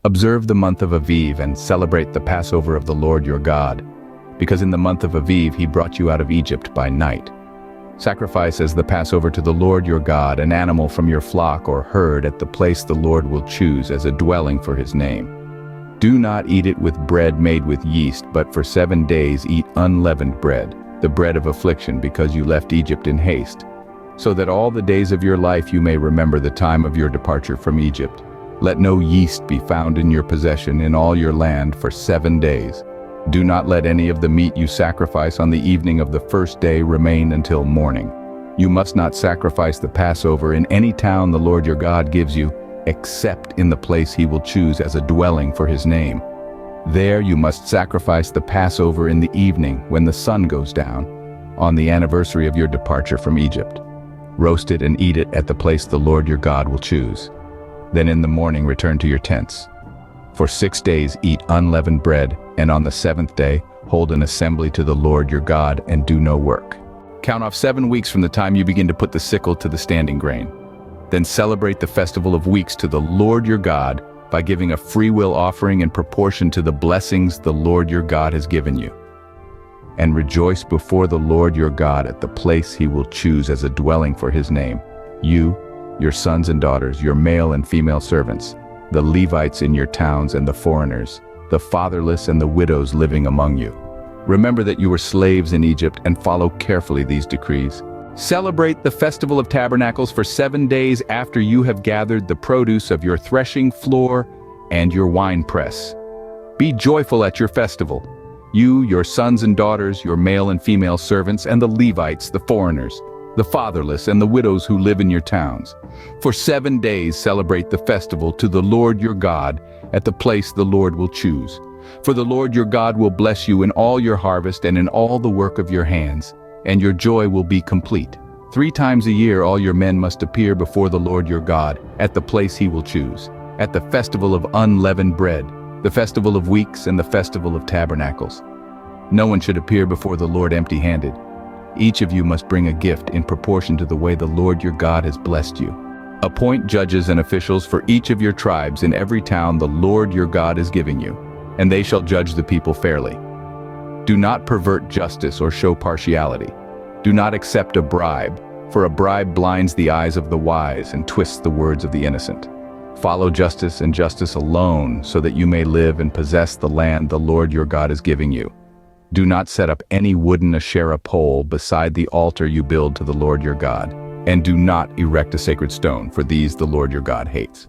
Observe the month of Aviv and celebrate the Passover of the Lord your God, because in the month of Aviv he brought you out of Egypt by night. Sacrifice as the Passover to the Lord your God an animal from your flock or herd at the place the Lord will choose as a dwelling for his name. Do not eat it with bread made with yeast, but for 7 days eat unleavened bread, the bread of affliction, because you left Egypt in haste, so that all the days of your life you may remember the time of your departure from Egypt. Let no yeast be found in your possession in all your land for 7 days. Do not let any of the meat you sacrifice on the evening of the first day remain until morning. You must not sacrifice the Passover in any town the Lord your God gives you, except in the place he will choose as a dwelling for his name. There you must sacrifice the Passover in the evening when the sun goes down, on the anniversary of your departure from Egypt. Roast it and eat it at the place the Lord your God will choose. Then in the morning return to your tents. For 6 days eat unleavened bread, and on the 7th day hold an assembly to the Lord your God and do no work. Count off 7 weeks from the time you begin to put the sickle to the standing grain. Then celebrate the festival of weeks to the Lord your God by giving a freewill offering in proportion to the blessings the Lord your God has given you. And rejoice before the Lord your God at the place he will choose as a dwelling for his name. You, your sons and daughters, your male and female servants, the Levites in your towns and the foreigners, the fatherless and the widows living among you. Remember that you were slaves in Egypt and follow carefully these decrees. Celebrate the Festival of Tabernacles for 7 days after you have gathered the produce of your threshing floor and your winepress. Be joyful at your festival, you, your sons and daughters, your male and female servants, and the Levites, the foreigners, the fatherless, and the widows who live in your towns. For 7 days celebrate the festival to the Lord your God at the place the Lord will choose. For the Lord your God will bless you in all your harvest and in all the work of your hands, and your joy will be complete. 3 times a year all your men must appear before the Lord your God at the place he will choose, at the festival of unleavened bread, the festival of weeks, and the festival of tabernacles. No one should appear before the Lord empty-handed. Each of you must bring a gift in proportion to the way the Lord your God has blessed you. Appoint judges and officials for each of your tribes in every town the Lord your God is giving you, and they shall judge the people fairly. Do not pervert justice or show partiality. Do not accept a bribe, for a bribe blinds the eyes of the wise and twists the words of the innocent. Follow justice and justice alone, so that you may live and possess the land the Lord your God is giving you. Do not set up any wooden Asherah pole beside the altar you build to the Lord your God, and do not erect a sacred stone, for these the Lord your God hates.